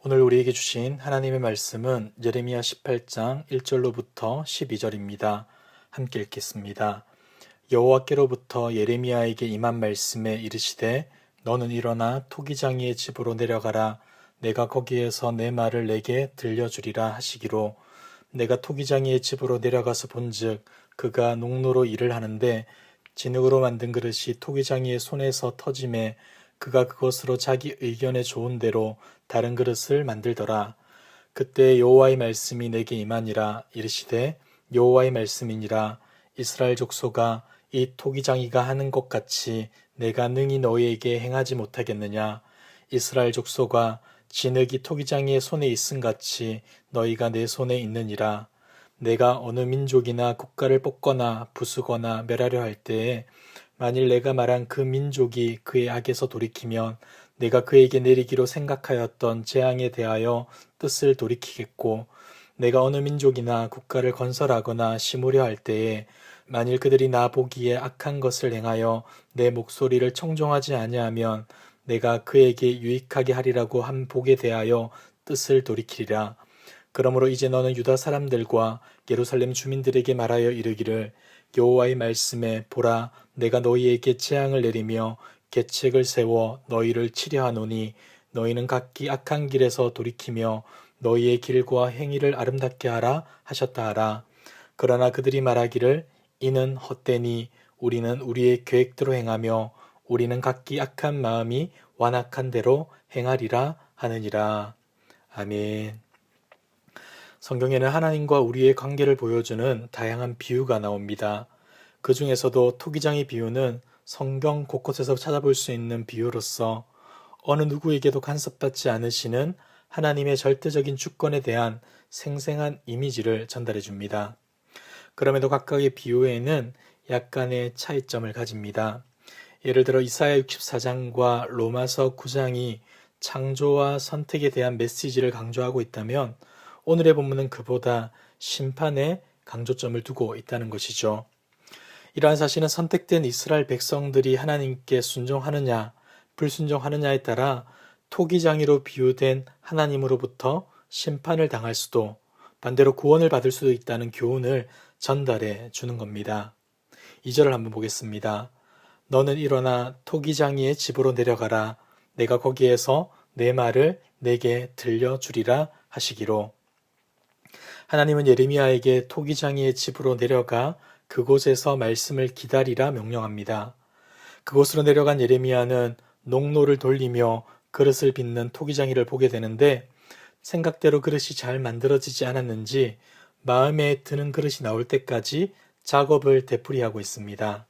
오늘 우리에게 주신 하나님의 말씀은 예레미야 18장 1절로부터 12절입니다. 함께 읽겠습니다. 여호와께로부터 예레미야에게 임한 말씀에 이르시되 너는 일어나 토기장이의 집으로 내려가라. 내가 거기에서 내 말을 내게 들려주리라 하시기로 내가 토기장이의 집으로 내려가서 본즉 그가 농로로 일을 하는데 진흙으로 만든 그릇이 토기장이의 손에서 터짐에 그가 그것으로 자기 의견에 좋은 대로 다른 그릇을 만들더라. 그때 여호와의 말씀이 내게 임하니라. 이르시되 여호와의 말씀이니라. 이스라엘 족속아, 이 토기장이가 하는 것 같이 내가 능히 너희에게 행하지 못하겠느냐. 이스라엘 족속아, 진흙이 토기장이의 손에 있음 같이 너희가 내 손에 있느니라. 내가 어느 민족이나 국가를 뽑거나 부수거나 멸하려 할 때에 만일 내가 말한 그 민족이 그의 악에서 돌이키면 내가 그에게 내리기로 생각하였던 재앙에 대하여 뜻을 돌이키겠고, 내가 어느 민족이나 국가를 건설하거나 심으려 할 때에 만일 그들이 나 보기에 악한 것을 행하여 내 목소리를 청종하지 아니하면 내가 그에게 유익하게 하리라고 한 복에 대하여 뜻을 돌이키리라. 그러므로 이제 너는 유다 사람들과 예루살렘 주민들에게 말하여 이르기를 여호와의 말씀에 보라, 내가 너희에게 재앙을 내리며 계책을 세워 너희를 치려하노니 너희는 각기 악한 길에서 돌이키며 너희의 길과 행위를 아름답게 하라 하셨다 하라. 그러나 그들이 말하기를 이는 헛되니 우리는 우리의 계획대로 행하며 우리는 각기 악한 마음이 완악한 대로 행하리라 하느니라. 아멘. 성경에는 하나님과 우리의 관계를 보여주는 다양한 비유가 나옵니다. 그 중에서도 토기장의 비유는 성경 곳곳에서 찾아볼 수 있는 비유로서 어느 누구에게도 간섭받지 않으시는 하나님의 절대적인 주권에 대한 생생한 이미지를 전달해 줍니다. 그럼에도 각각의 비유에는 약간의 차이점을 가집니다. 예를 들어 이사야 64장과 로마서 9장이 창조와 선택에 대한 메시지를 강조하고 있다면 오늘의 본문은 그보다 심판에 강조점을 두고 있다는 것이죠. 이러한 사실은 선택된 이스라엘 백성들이 하나님께 순종하느냐, 불순종하느냐에 따라 토기장이로 비유된 하나님으로부터 심판을 당할 수도, 반대로 구원을 받을 수도 있다는 교훈을 전달해 주는 겁니다. 2절을 한번 보겠습니다. 너는 일어나 토기장이의 집으로 내려가라. 내가 거기에서 내 말을 내게 들려주리라 하시기로. 하나님은 예레미야에게 토기장이의 집으로 내려가 그곳에서 말씀을 기다리라 명령합니다. 그곳으로 내려간 예레미야는 농로를 돌리며 그릇을 빚는 토기장이를 보게 되는데 생각대로 그릇이 잘 만들어지지 않았는지 마음에 드는 그릇이 나올 때까지 작업을 되풀이하고 있습니다.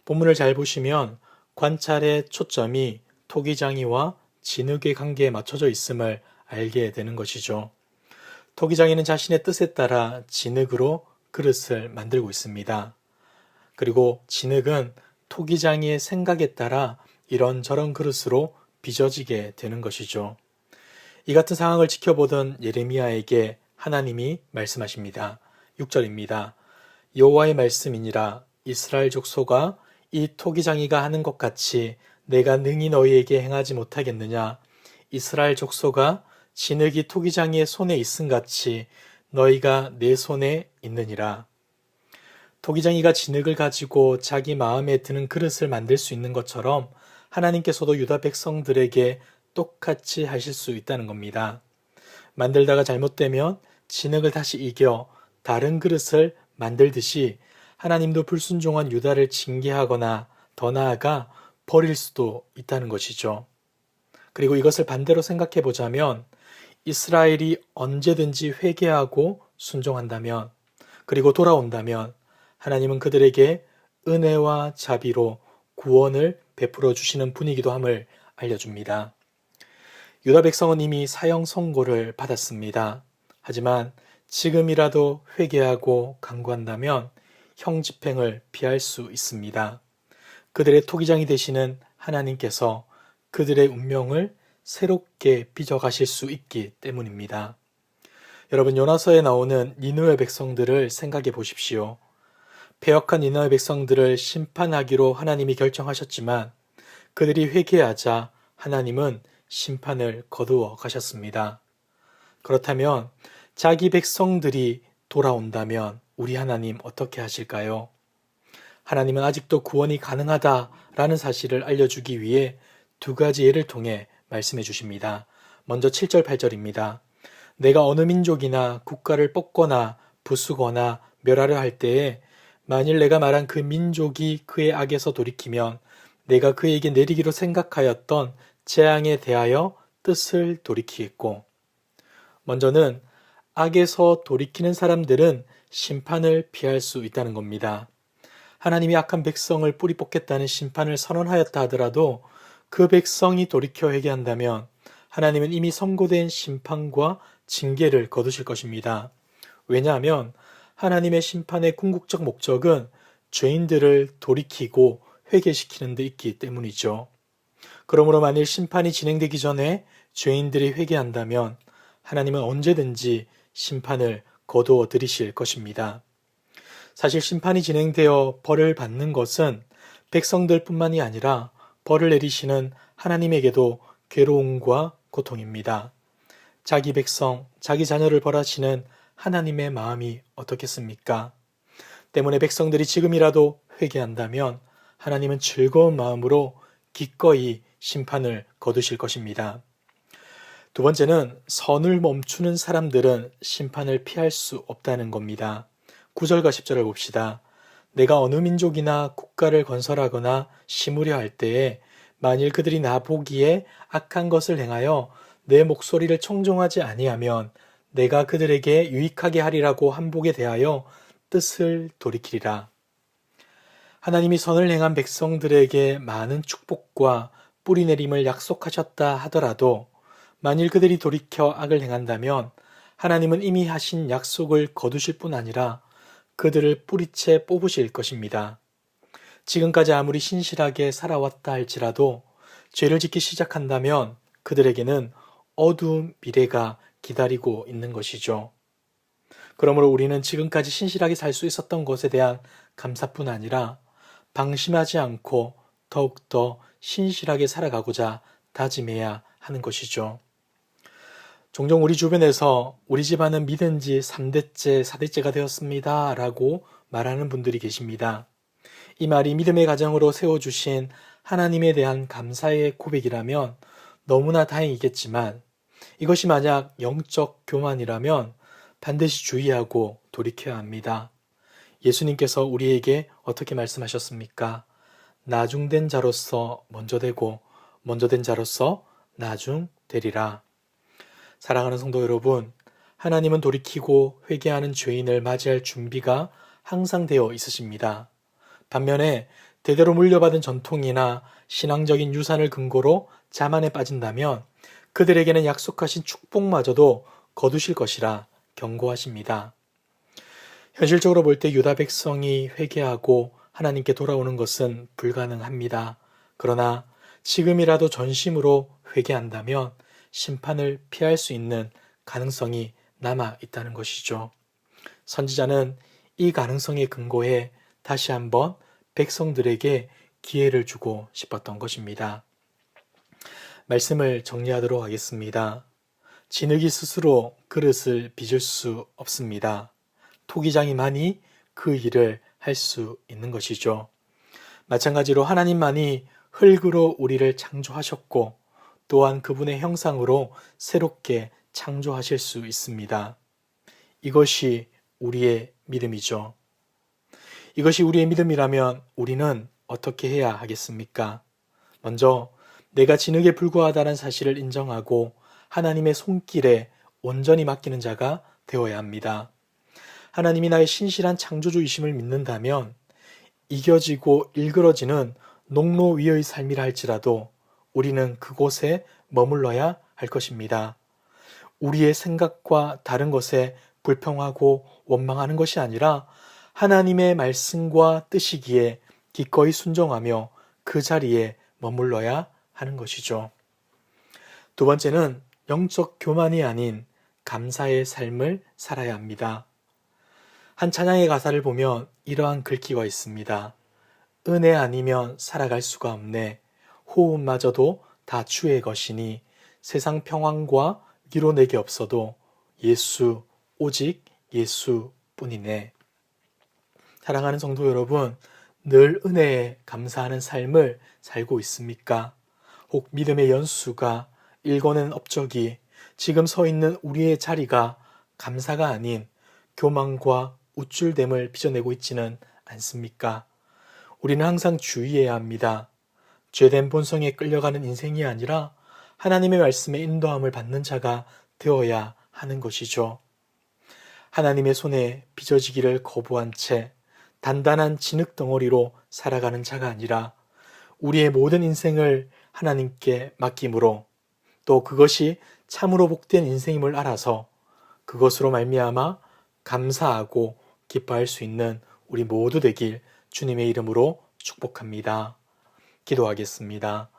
본문을 잘 보시면 관찰의 초점이 토기장이와 진흙의 관계에 맞춰져 있음을 알게 되는 것이죠. 토기장이는 자신의 뜻에 따라 진흙으로 그릇을 만들고 있습니다. 그리고 진흙은 토기장이의 생각에 따라 이런저런 그릇으로 빚어지게 되는 것이죠. 이 같은 상황을 지켜보던 예레미야에게 하나님이 말씀하십니다. 6절입니다. 여호와의 말씀이니라. 이스라엘 족속아, 이 토기장이가 하는 것 같이 내가 능히 너희에게 행하지 못하겠느냐. 이스라엘 족속아, 진흙이 토기장이의 손에 있음 같이 너희가 내 손에 있느니라. 토기장이가 진흙을 가지고 자기 마음에 드는 그릇을 만들 수 있는 것처럼 하나님께서도 유다 백성들에게 똑같이 하실 수 있다는 겁니다. 만들다가 잘못되면 진흙을 다시 이겨 다른 그릇을 만들듯이 하나님도 불순종한 유다를 징계하거나 더 나아가 버릴 수도 있다는 것이죠. 그리고 이것을 반대로 생각해 보자면 이스라엘이 언제든지 회개하고 순종한다면, 그리고 돌아온다면 하나님은 그들에게 은혜와 자비로 구원을 베풀어 주시는 분이기도 함을 알려줍니다. 유다 백성은 이미 사형 선고를 받았습니다. 하지만 지금이라도 회개하고 간구한다면 형 집행을 피할 수 있습니다. 그들의 토기장이 되시는 하나님께서 그들의 운명을 새롭게 빚어가실 수 있기 때문입니다. 여러분, 요나서에 나오는 니느웨 백성들을 생각해 보십시오. 패역한 니느웨 백성들을 심판하기로 하나님이 결정하셨지만 그들이 회개하자 하나님은 심판을 거두어 가셨습니다. 그렇다면 자기 백성들이 돌아온다면 우리 하나님 어떻게 하실까요? 하나님은 아직도 구원이 가능하다라는 사실을 알려주기 위해 두 가지 예를 통해 말씀해 주십니다. 먼저 7절, 8절입니다. 내가 어느 민족이나 국가를 뽑거나 부수거나 멸하려 할 때에 만일 내가 말한 그 민족이 그의 악에서 돌이키면 내가 그에게 내리기로 생각하였던 재앙에 대하여 뜻을 돌이키겠고, 먼저는 악에서 돌이키는 사람들은 심판을 피할 수 있다는 겁니다. 하나님이 악한 백성을 뿌리 뽑겠다는 심판을 선언하였다 하더라도 그 백성이 돌이켜 회개한다면 하나님은 이미 선고된 심판과 징계를 거두실 것입니다. 왜냐하면 하나님의 심판의 궁극적 목적은 죄인들을 돌이키고 회개시키는 데 있기 때문이죠. 그러므로 만일 심판이 진행되기 전에 죄인들이 회개한다면 하나님은 언제든지 심판을 거두어 들이실 것입니다. 사실 심판이 진행되어 벌을 받는 것은 백성들뿐만이 아니라 벌을 내리시는 하나님에게도 괴로움과 고통입니다. 자기 백성, 자기 자녀를 벌하시는 하나님의 마음이 어떻겠습니까? 때문에 백성들이 지금이라도 회개한다면 하나님은 즐거운 마음으로 기꺼이 심판을 거두실 것입니다. 두 번째는 선을 멈추는 사람들은 심판을 피할 수 없다는 겁니다. 9절과 10절을 봅시다. 내가 어느 민족이나 국가를 건설하거나 심으려 할 때에 만일 그들이 나보기에 악한 것을 행하여 내 목소리를 청종하지 아니하면 내가 그들에게 유익하게 하리라고 한복에 대하여 뜻을 돌이키리라. 하나님이 선을 행한 백성들에게 많은 축복과 뿌리내림을 약속하셨다 하더라도 만일 그들이 돌이켜 악을 행한다면 하나님은 이미 하신 약속을 거두실 뿐 아니라 그들을 뿌리채 뽑으실 것입니다. 지금까지 아무리 신실하게 살아왔다 할지라도 죄를 짓기 시작한다면 그들에게는 어두운 미래가 기다리고 있는 것이죠. 그러므로 우리는 지금까지 신실하게 살 수 있었던 것에 대한 감사뿐 아니라 방심하지 않고 더욱더 신실하게 살아가고자 다짐해야 하는 것이죠. 종종 우리 주변에서 우리 집안은 믿은 지 3대째, 4대째가 되었습니다 라고 말하는 분들이 계십니다. 이 말이 믿음의 가정으로 세워주신 하나님에 대한 감사의 고백이라면 너무나 다행이겠지만 이것이 만약 영적 교만이라면 반드시 주의하고 돌이켜야 합니다. 예수님께서 우리에게 어떻게 말씀하셨습니까? 나중된 자로서 먼저 되고 먼저 된 자로서 나중 되리라. 사랑하는 성도 여러분, 하나님은 돌이키고 회개하는 죄인을 맞이할 준비가 항상 되어 있으십니다. 반면에 대대로 물려받은 전통이나 신앙적인 유산을 근거로 자만에 빠진다면 그들에게는 약속하신 축복마저도 거두실 것이라 경고하십니다. 현실적으로 볼 때 유다 백성이 회개하고 하나님께 돌아오는 것은 불가능합니다. 그러나 지금이라도 전심으로 회개한다면 심판을 피할 수 있는 가능성이 남아 있다는 것이죠. 선지자는 이 가능성에 근거해 다시 한번 백성들에게 기회를 주고 싶었던 것입니다. 말씀을 정리하도록 하겠습니다. 진흙이 스스로 그릇을 빚을 수 없습니다. 토기장이만이 그 일을 할 수 있는 것이죠. 마찬가지로 하나님만이 흙으로 우리를 창조하셨고 또한 그분의 형상으로 새롭게 창조하실 수 있습니다. 이것이 우리의 믿음이죠. 이것이 우리의 믿음이라면 우리는 어떻게 해야 하겠습니까? 먼저 내가 진흙에 불과하다는 사실을 인정하고 하나님의 손길에 온전히 맡기는 자가 되어야 합니다. 하나님이 나의 신실한 창조주이심을 믿는다면 이겨지고 일그러지는 농로 위의 삶이라 할지라도 우리는 그곳에 머물러야 할 것입니다. 우리의 생각과 다른 것에 불평하고 원망하는 것이 아니라 하나님의 말씀과 뜻이기에 기꺼이 순종하며 그 자리에 머물러야 하는 것이죠. 두 번째는 영적 교만이 아닌 감사의 삶을 살아야 합니다. 한 찬양의 가사를 보면 이러한 글귀가 있습니다. 은혜 아니면 살아갈 수가 없네. 호흡마저도 다 주의 것이니 세상 평안과 위로 내게 없어도 예수, 오직 예수뿐이네. 사랑하는 성도 여러분, 늘 은혜에 감사하는 삶을 살고 있습니까? 혹 믿음의 연수가 일궈낸 업적이 지금 서 있는 우리의 자리가 감사가 아닌 교만과 우쭐됨을 빚어내고 있지는 않습니까? 우리는 항상 주의해야 합니다. 죄된 본성에 끌려가는 인생이 아니라 하나님의 말씀에 인도함을 받는 자가 되어야 하는 것이죠. 하나님의 손에 빚어지기를 거부한 채 단단한 진흙덩어리로 살아가는 자가 아니라 우리의 모든 인생을 하나님께 맡김으로 또 그것이 참으로 복된 인생임을 알아서 그것으로 말미암아 감사하고 기뻐할 수 있는 우리 모두 되길 주님의 이름으로 축복합니다. 기도하겠습니다.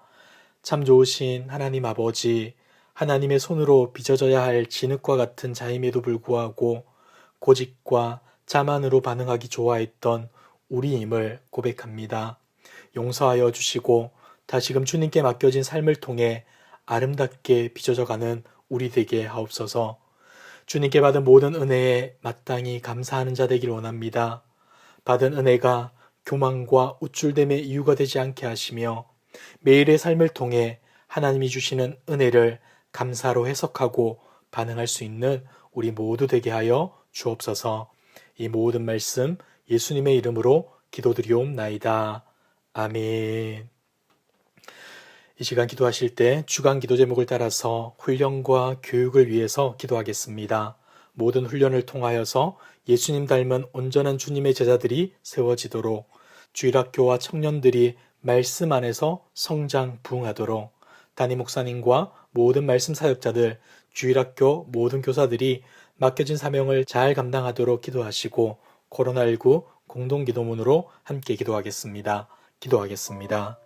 참 좋으신 하나님 아버지, 하나님의 손으로 빚어져야 할 진흙과 같은 자임에도 불구하고 고집과 자만으로 반응하기 좋아했던 우리임을 고백합니다. 용서하여 주시고 다시금 주님께 맡겨진 삶을 통해 아름답게 빚어져가는 우리 되게 하옵소서. 주님께 받은 모든 은혜에 마땅히 감사하는 자 되길 원합니다. 받은 은혜가 교만과 우쭐됨의 이유가 되지 않게 하시며 매일의 삶을 통해 하나님이 주시는 은혜를 감사로 해석하고 반응할 수 있는 우리 모두 되게 하여 주옵소서. 이 모든 말씀 예수님의 이름으로 기도드리옵나이다. 아멘. 이 시간 기도하실 때 주간 기도 제목을 따라서 훈련과 교육을 위해서 기도하겠습니다. 모든 훈련을 통하여서 예수님 닮은 온전한 주님의 제자들이 세워지도록 주일학교와 청년들이 말씀 안에서 성장 부흥하도록 담임 목사님과 모든 말씀 사역자들, 주일학교 모든 교사들이 맡겨진 사명을 잘 감당하도록 기도하시고 코로나19 공동기도문으로 함께 기도하겠습니다. 기도하겠습니다.